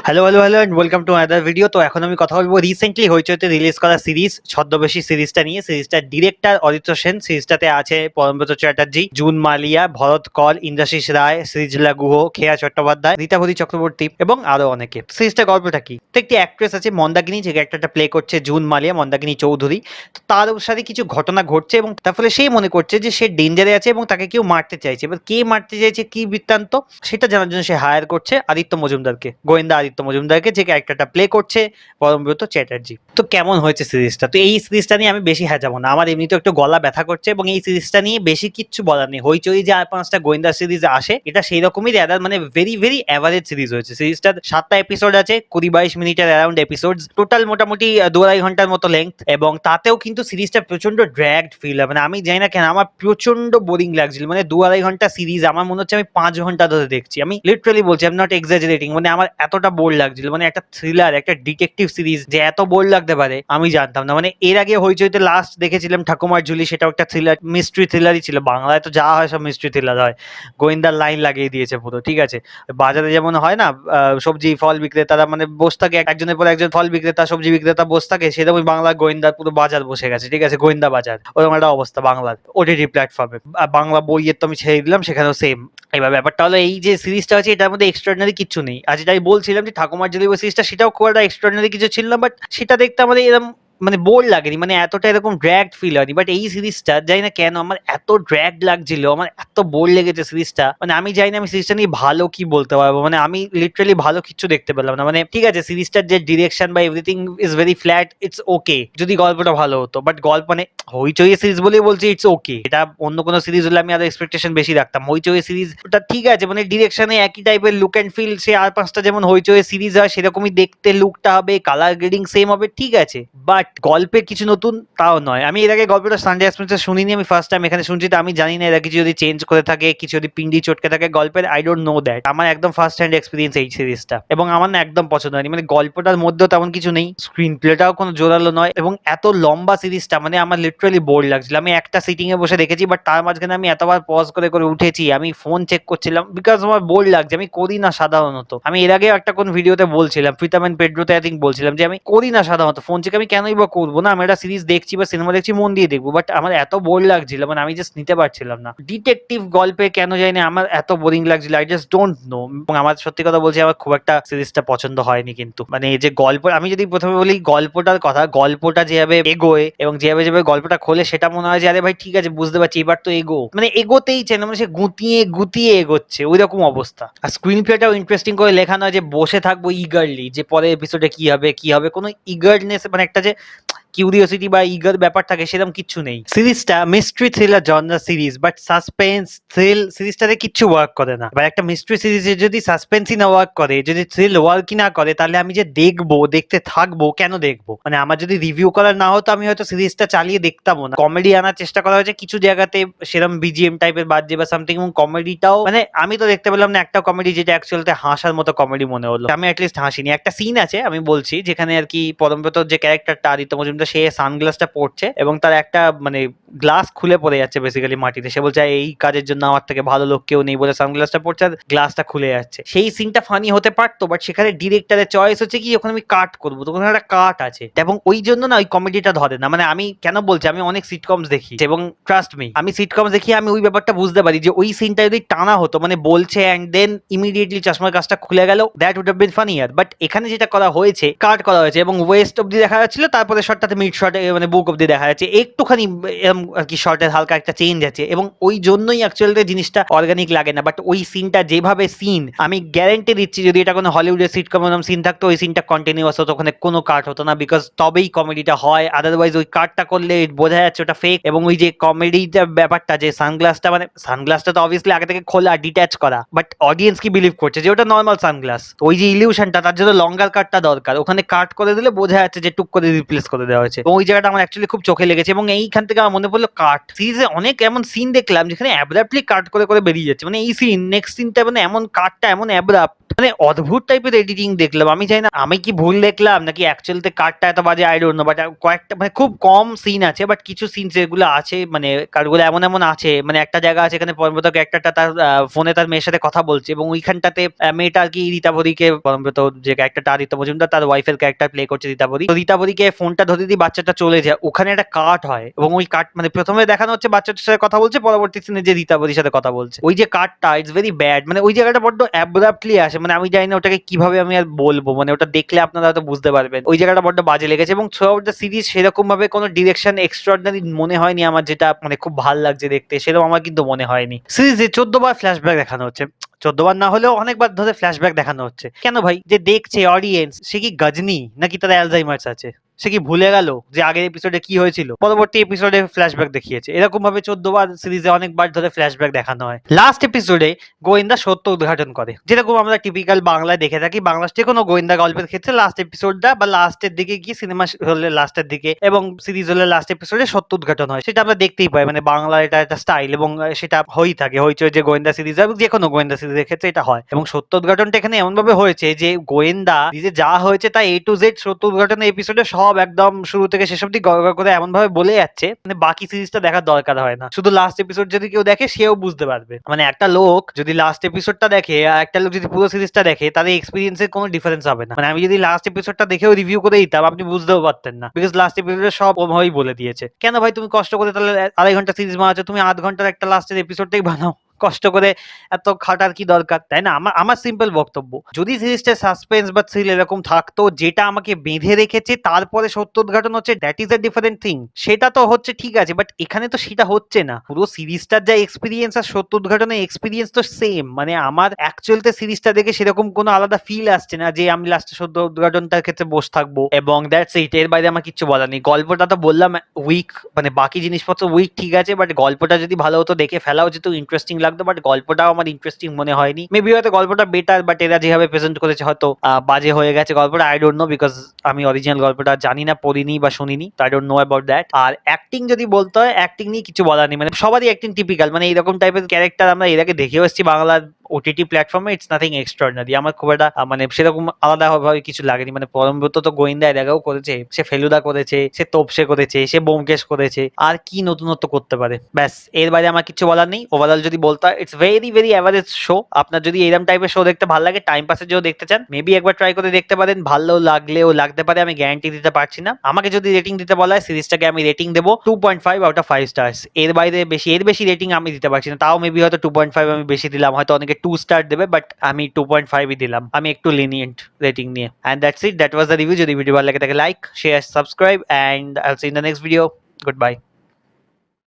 Hello and welcome to another video. তো এখন আমি কথা বলবো রিসেন্টলি হইচইতে রিলিজ করা সিরিজ ছদ্মবেশী সিরিজটা নিয়ে। সিরিজটার ডিরেক্টর অদিত্য সেন, সিরিজটাতে আছে পরমব্রত চ্যাটার্জি, জুন মালিয়া, ভরত কর, ইন্দ্রাশিস রায়, সৃজলা গুহ, খেয়া চট্টোপাধ্যায়, রীতাভরি চক্রবর্তী এবং আরো অনেকে। সিরিজটার গল্পটা কি? তো একটি অ্যাক্ট্রেস আছে মন্দাকিনী, যে ক্যারেক্টারটা প্লে করছে জুন মালিয়া, মন্দাকিনী চৌধুরী। তো তার সাথে কিছু ঘটনা ঘটছে এবং তার ফলে সেই মনে করছে যে সে ডেঞ্জারে আছে এবং তাকে কেউ মারতে চাইছে। এবার কে মারতে চাইছে, কি বৃত্তান্ত, সেটা জানার জন্য সে হায়ার করছে আদিত্য মজুমদারকে, গোয়েন্দা আদিত্য মজুমদারকে, যে ক্যারেক্টারটা প্লে করছে পরমব্রত চ্যাটার্জি। তো কেমন হয়েছে সিরিজটা? তো এই সিরিজটা নিয়ে আমি বেশি যাবো না, আমার এমনিতে একটু গলা ব্যথা করছে এবং এই সিরিজটা নিয়ে বেশি কিচ্ছু বলার নেই। হইচই যে আর পাঁচটা গোয়েন্দা সিরিজ আসে, এটা সেই রকমই র্যাদার, মানে ভেরি ভেরি অ্যাভারেজ সিরিজ হয়েছে। সিরিজটার 7টা এপিসোড আছে, 20-22 মিনিটের অ্যারাউন্ড এপিসোড, টোটাল মোটামুটি 2-2.5 ঘন্টার মতো লেন্থ। এবং তাতেও কিন্তু সিরিজটা প্রচন্ড ড্র্যাগড ফিল হয়, মানে আমি জানি না কেন আমার প্রচন্ড বোরিং লাগছিল। মানে 2-2.5 ঘন্টা সিরিজ আমার মনে হচ্ছে আমি 5 ঘন্টা ধরে দেখছি। আমি লিটারালি বলছি, আই এম নট এক্সাজারেটিং, মানে আমার এতটা বোর লাগছিল। মানে একটা থ্রিলার, একটা ডিটেকটিভ সিরিজ যে এত বোর লাগতে পারে আমি জানতাম না। মানে এর আগে হইচইতে লাস্ট দেখেছিলাম ঠাকুমার ঝুলি, সেটাও একটা থ্রিলার, মিস্ট্রি থ্রিলারই ছিল। বাংলায় তো যা হয় সব মিস্ট্রি থ্রিলার হয়, গোয়েন্দার লাইন লাগিয়ে দিয়েছে পুরো। ঠিক আছে, বাজারে যেমন হয় না, সবজি ফল বিক্রেতারা মানে বসে থাকে, একজনের পর একজন ফল বিক্রেতা সবজি বিক্রেতা বসে থাকে, সেরকমই বাংলা গোয়েন্দার পুরো বাজার বসে গেছে। ঠিক আছে, গোয়েন্দা বাজার, ওরকম একটা অবস্থা বাংলার ওটিটি প্ল্যাটফর্মে। বাংলা বইয়ের তো আমি ছেড়ে দিলাম, সেখানেও সেম। এবার ব্যাপারটা হলো এই যে সিরিজটা আছে, এটার মধ্যে এক্সট্রাঅর্ডিনারি কিছু নেই। আজ যেটা আমি বলছিলাম যে ঠাকুমার ঝুলি সিরিজটা, সেটাও খুব একটা এক্সট্রাঅর্ডিনারি কিছু ছিল না, বাট সেটা দেখতে আমাদের এরকম মানে বোর লাগেনি, মানে এতটা এরকম ড্র্যাগড ফিল হয়নি। বাট এই সিরিজটা জানি না কেন আমার এত ড্র্যাগড লাগছিল, আমার এত বোর লেগেছে সিরিজটা। মানে আমি জানি না আমি সিরিজটা নিয়ে ভালো কি বলতে পারবো, মানে আমি লিটারালি ভালো কিছু দেখতে পেলাম না। মানে ঠিক আছে, সিরিজটার যে ডিরেকশন বা everything is very flat, it's okay, যদি গল্পটা ভালো হতো। বাট গল্প মানে হইচই সিরিজ বলেই বলছি ইটস ওকে। এটা অন্য কোনো সিরিজ হলে আমি আরো এক্সপেকটেশন বেশি রাখতাম। হইচই সিরিজ ওটা ঠিক আছে, মানে ডিরেকশনে একই টাইপের লুক এন্ড ফিল, সে আর পাঁচটা যেমন হইচই সিরিজ হয় সেরকমই দেখতে লুকটা হবে, কালার গ্রেডিং সেম হবে, ঠিক আছে। বাট গল্পে কিছু নতুন তাও নয়। আমি এর আগে গল্পটা সানডে এক্সপ্রেসে শুনিনি, আমি ফার্স্ট টাইম এখানে শুনছি। তো আমি জানি না এরা কিছু যদি চেঞ্জ করে থাকে, কিছু যদি পিন্ডি চটকে থাকে গল্পের, আই ডোন্ট নো দ্যাট। আমার একদম ফার্স্ট হ্যান্ড এক্সপিরিয়েন্স এই সিরিজটা, এবং আমার না একদম পছন্দ হয়নি। মানে গল্পটার মধ্যেও তেমন কিছু নেই, স্ক্রিন প্লেটাও কোনো জোরালো নয়, এবং এত লম্বা সিরিজটা মানে আমার লিটারালি বোর লাগছিল। আমি একটা সিটিং এ বসে দেখেছি, বাট তার মাঝখানে আমি এতবার পজ করে করে উঠেছি, আমি ফোন চেক করছিলাম, বিকজ আমার বোর লাগছে। আমি করি না সাধারণত, আমি এর আগে একটা কোন ভিডিওতে বলছিলাম, প্রীতম এন্ড পেড্রোতে আই থিঙ্ক বলছিলাম, যে আমি করি না সাধারণত ফোন চেক, আমি কেনই বা করবো না। আমি একটা সিরিজ দেখছি বা সিনেমা দেখছি মন দিয়ে দেখবো, বাট আমার এত বোর লাগছিল, মানে আমি জাস্ট নিতে পারছিলাম না। ডিটেকটিভ গল্পে কেন জানি না আমার এত বোরিং লাগছিল, আই জাস্ট ডোন্ট নো। এবং আমার সত্যি কথা বলছি, আমার খুব একটা সিরিজটা পছন্দ হয়নি। কিন্তু মানে এই যে গল্প, আমি যদি প্রথমে বলি গল্পটার কথা, গল্পটা যেভাবে এগোয় এবং যেভাবে যেভাবে গল্পটা খোলে, সেটা মনে হয় যে আরে ভাই ঠিক আছে, বুঝতে পারছি, এবার তো এগো, মানে এগোতেই চায় না, মানে সে গুতিয়ে গুতিয়ে এগোচ্ছে, ওই রকম অবস্থা। আর স্ক্রিন প্লেটাও ইন্টারেস্টিং করে লেখা নয় যে বসে থাকবো ইগারলি যে পরের এপিসোডে কি হবে কি হবে, কোনো ইগারনেস, মানে একটা যে কিউরিওসিটি বা ইগার ব্যাপার থাকে, সেরকম কিচ্ছু নেই। সিরিজটা mystery thriller genre series, but suspense thrill সিরিজটাতে কিচ্ছু ওয়ার্ক করে না। এবার একটা মিস্ট্রি সিরিজে যদি সাসপেন্সই না ওয়ার্ক করে, যদি থ্রিল ওয়ার্কই না করে, তাহলে আমি যে দেখবো, দেখতে থাকবো, কেন দেখবো? মানে আমার যদি রিভিউ করার না হতো, আমি হয়তো সিরিজটা চালিয়ে দেখতামও না। কমেডি আনার চেষ্টা করা হয়েছে কিছু জায়গাতে, সেরকম বিজিএম টাইপের বাজছে বা সামথিং, এবং কমেডিটাও মানে আমি তো দেখতে পেলাম না একটা কমেডি যেটা অ্যাকচুয়ালি হাসার মতো কমেডি মনে হলো। আমি অ্যাটলিস্ট হাসিনি। একটা সিন আছে আমি বলছি, যেখানে আর কি পরমব্রত যে ক্যারেক্টারটা আদিত্য মজুমদার, সে সানগ্লাসটা পড়ছে এবং তার একটা মানে গ্লাস খুলে পড়ে যাচ্ছে বেসিক্যালি মাটিতে। সে বলছে এই কাজের জন্য আমার থেকে ভালো লোক কেউ নেই বলে সানগ্লাসটা পড়ছে, আর গ্লাসটা খুলে যাচ্ছে। সেই সিনটা ফানি হতে পারতো, বাট সেখানে ডিরেক্টরের চয়েস হচ্ছে কি, ওখানে আমি কাট করবো, তো ওখানে একটা কাট আছে, এবং ওই জন্য না ওই কমেডিটা ধরে না। মানে আমি কেন বলছি, আমি অনেক সিটকমস দেখি এবং ট্রাস্ট মি, আমি সিটকমস দেখি, আমি ওই ব্যাপারটা বুঝতে পারি যে ওই সিনটা যদি টানা হতো, মানে বলছে অ্যান্ড দেন ইমিডিয়েটলি চশমার কাজটা খুলে গেল, that would have been funnier. But এখানে যেটা করা হয়েছে, কাট করা হয়েছে এবং ওয়েস্ট অব্দি দেখা যাচ্ছিল, তারপরে শর্টটাতে মিড শর্টে মানে বুক অব্দি দেখা যাচ্ছে, একটুখানি এরকম আর কি শর্টের হালকা একটা চেঞ্জ আছে, এবং ওই জন্যই অ্যাকচুয়ালি জিনিসটা অর্গানিক লাগে না। বাট ওই সিনটা যেভাবে সিন, আমি গ্যারেন্টি দিচ্ছি যদি এটা কোনো হলিউডের সিটকম এরকম সিন থাকতো, ওই সিনটা কন্টিনিউয়াস হতো, ওখানে কোনো কাট হতো না, বিকজ তবেই কমেডিটা হয়। আদারওয়াইজ ওই কাটটা করলে বোঝা যাচ্ছে ওটা ফেক। এবং ওই যে কমেডিটা ব্যাপারটা, যে সানগ্লাসটা, মানে সানগ্লাসটা তো অবভিয়াসলি আগে থেকে খোলা ডিট্যাচ করা, বাট অডিয়েন্স কি বিলিভ করছে যে ওটা নর্মাল সানগ্লাস, ওই যে ইলিউশনটা, তার জন্য লঙ্গার কাটটা দরকার, ওখানে কাট করে দিলে বোঝা যাচ্ছে যে টুক করে রিপ্লেস করে দেওয়া হয়েছে। ওই জায়গাটা আমার অ্যাকচুয়ালি খুব চোখে লেগেছে, এবং এইখান থেকে আমার মনে পড়লো কাট সিরিজে অনেক এমন সিন দেখলাম যেখানে অ্যাব্রাপ্টলি কাট করে করে বেরিয়ে যাচ্ছে। মানে এই সিন নেক্সট সিনটা মানে এমন কাটটা এমন অ্যাব্রাপ্ট, মানে অদ্ভুত টাইপের এডিটিং দেখলাম। আমি জানি না আমি কি ভুল দেখলাম নাকি অ্যাকচুয়ালিতে কাটটা এত বাজে, আই ডোন্ট নো। বাট কয়েকটা মানে খুব কম সিন আছে, বাট কিছু সিন যেগুলো আছে মানে কাটগুলো এমন এমন আছে, মানে একটা জায়গা আছে এখানে পরমব্রত ক্যারেক্টারটা তার ফোনে তার মেয়ের সাথে কথা বলছে এবং ওইখানটাতে মেয়েটা আর কি রীতাভরীকে, পরমব্রত যে ক্যারেক্টারটা আদিত্য মজুমদার তার ওয়াইফের ক্যারেক্টার প্লে করছে রীতাভরী, তো রীতাভরীকে ফোনটা ধরে দিয়ে বাচ্চাটা চলে যায়, ওখানে একটা কাট হয় এবং ওই কাট মানে প্রথমে দেখানো হচ্ছে বাচ্চাটার সাথে কথা বলছে, পরবর্তী সিনে যে রীতাভরীর সাথে কথা বলছে, ওই যে কাটটা ইটস ভেরি ব্যাড। মানে ওই জায়গাটা বড্ড অ্যাব্রাপ্টলি আসে, মানে আমি জানি না ওটাকে কিভাবে আমি আর বলবো, মানে ওটা দেখলে আপনারা হয়তো বুঝতে পারবেন ওই জায়গাটা বড্ড বাজে লেগেছে। এবং থ্রু আউট দ্য সিরিজ সেরকম ভাবে কোনো ডিরেকশন এক্সট্রাঅর্ডিনারি মনে হয়নি আমার, যেটা মানে খুব ভাল লাগছে দেখতে, সেরকম আমার কিন্তু মনে হয়নি। সিরিজে 14 বার ফ্ল্যাশব্যাক দেখানো হচ্ছে, 14 বার না হলেও অনেকবার ধরে ফ্ল্যাশব্যাক দেখানো হচ্ছে। কেন ভাই? যে দেখছে অডিয়েন্স সে কি গজনি নাকি তার অ্যালজাইমার্স আছে? সে কি ভুলে গেল যে আগের এপিসোডে কি হয়েছিল? পরবর্তী এপিসোডে ফ্ল্যাশব্যাক দেখিয়েছে। এরকম ভাবে 14 বার সিরিজে অনেকবার ধরে ফ্ল্যাশব্যাক দেখানো হয়। লাস্ট এপিসোডে গোয়েন্দা সত্য উদ্ঘাটন করে, যেরকম আমরা টিপিক্যাল বাংলায় দেখে থাকি। বাংলার যে কোনো গোয়েন্দা গল্পের ক্ষেত্রে লাস্ট এপিসোডটা বা লাস্টের দিকে গিয়ে, সিনেমা হলে লাস্টের দিকে এবং সিরিজ হলে লাস্ট এপিসোডে সত্য উদ্ঘাটন হয়, সেটা আমরা দেখতেই পাই। মানে বাংলার এটা একটা স্টাইল এবং সেটা হয়েই থাকে। হইচই যে গোয়েন্দা সিরিজ এবং যে কোনো গোয়েন্দা সিরিজের ক্ষেত্রে এটা হয়। এবং সত্য উদ্ঘাটনটা এখানে এমন ভাবে হয়েছে যে গোয়েন্দা সিরিজে যা হয়েছে তা A to Z সত্য উদ্ঘাটনের এপিসোডে সব একদম শুরু থেকে শেষ অব্দি গড় করে এমন ভাবে বলে যাচ্ছে, মানে বাকি সিরিজটা দেখার দরকার হয় না। শুধু লাস্ট এপিসোড যদি কেউ দেখে সেও বুঝতে পারবে। মানে একটা লোক যদি লাস্ট এপিসোডটা দেখে আর একটা লোক যদি পুরো সিরিজটা দেখে, তাদের এক্সপিরিয়েন্সের কোনো ডিফারেন্স হবে না। মানে আমি যদি লাস্ট এপিসোডটা দেখেও রিভিউ করে দিতাম, আপনি বুঝতেও পারতেন না, বিকজ লাস্ট এপিসোডে সব ওভাবেই বলে দিয়েছে। কেন ভাই তুমি কষ্ট করে তাহলে 2.5 ঘন্টা সিরিজ বানাচ্ছ, তুমি 8 ঘন্টার একটা লাস্টের এপিসোডটাই বানাও। কষ্ট করে এত খাটার কি দরকার, তাই না? আমার আমার সিম্পল বক্তব্য, যদি সিরিজটা সাসপেন্স বা থ্রিল এরকম থাকতো যেটা আমাকে বেঁধে রেখেছে তারপরে সত্য উদ্ঘাটন হচ্ছে, that is a different thing. সেটা তো হচ্ছে ঠিক আছে, বাট এখানে তো সেটা হচ্ছে না। পুরো সিরিজটার যা এক্সপিরিয়েন্স আর সত্য উদ্ঘাটনের এক্সপিরিয়েন্স তো সেম। মানে আমার অ্যাকচুয়ালতে সিরিজটা দেখে সেরকম কোনো আলাদা ফিল আসছে না যে আমি লাস্টে সত্য উদ্ঘাটনটার ক্ষেত্রে বসে থাকবো এবং দ্যাটস ইট। এর বাইরে আমার কিচ্ছু বলার নেই। গল্পটা তো বললাম উইক, মানে বাকি জিনিসপত্র উইক ঠিক আছে, বাট গল্পটা যদি ভালো হতো দেখে ফেলাও যেত, ইন্টারেস্টিং লাগতো, বাট গল্পটাও আমার ইন্টারেস্টিং মনে হয়নি। মেবি হয়তো গল্পটা বেটার, বাট এরা যেভাবে প্রেজেন্ট করেছে হয়তো বাজে হয়ে গেছে গল্পটা। আই ডোন্ট নো, বিকজ আমি অরিজিনাল গল্পটা জানি না, পড়িনি বা শুনিনি, তো I don't know about that. আর অ্যাক্টিং যদি বলতে হয়, অ্যাক্টিং নিয়ে কিছু বলার নেই। মানে সবারই অ্যাক্টিং টিপিক্যাল, মানে এইরকম টাইপের ক্যারেক্টার আমরা এর আগে দেখেও এসেছি বাংলার ওটিটি প্ল্যাটফর্মে। It's nothing extraordinary. আমার খুব একটা মানে সেরকম আলাদাভাবে কিছু লাগেনি। মানে পরমব্রত তো গোয়েন্দা এর আগেও করেছে, সে ফেলুদা করেছে, সে তোপসে করেছে, সে ব্যোমকেশ করেছে, আর কি নতুনত্ব করতে পারে? ব্যাস, এর বাইরে আমার কিছু বলার নেই। ওভারঅল যদি বলতে হয়, it's very very average show. আপনার যদি এরকম টাইপের শো দেখতে ভালো লাগে, টাইম পাসের জন্য দেখতে চান, মেবি একবার ট্রাই করে দেখতে পারেন। ভালো লাগলেও লাগতে পারে, আমি গ্যারান্টি দিতে পারছি না। আমাকে যদি রেটিং দিতে বলা হয়, সিরিজটাকে আমি রেটিং দেবো 2.5 আউট অফ 5 স্টার্স। এর বাইরে এর বেশি রেটিং আমি দিতে পারছি না। তাও মেবি হয়তো 2.5 আমি বেশি দিলাম, হয়তো অনেকে 2 স্টার দেবে, বাট আমি 2.5ই দিলাম। আমি একটু লিনিয়েন্ট রেটিং নিয়ে। And that's it, that was the review. যদি ভিডিও ভালো লাগে তাকে লাইক, শেয়ার, সাবস্ক্রাইব, অ্যান্ড আইল C in the next video. Good bye.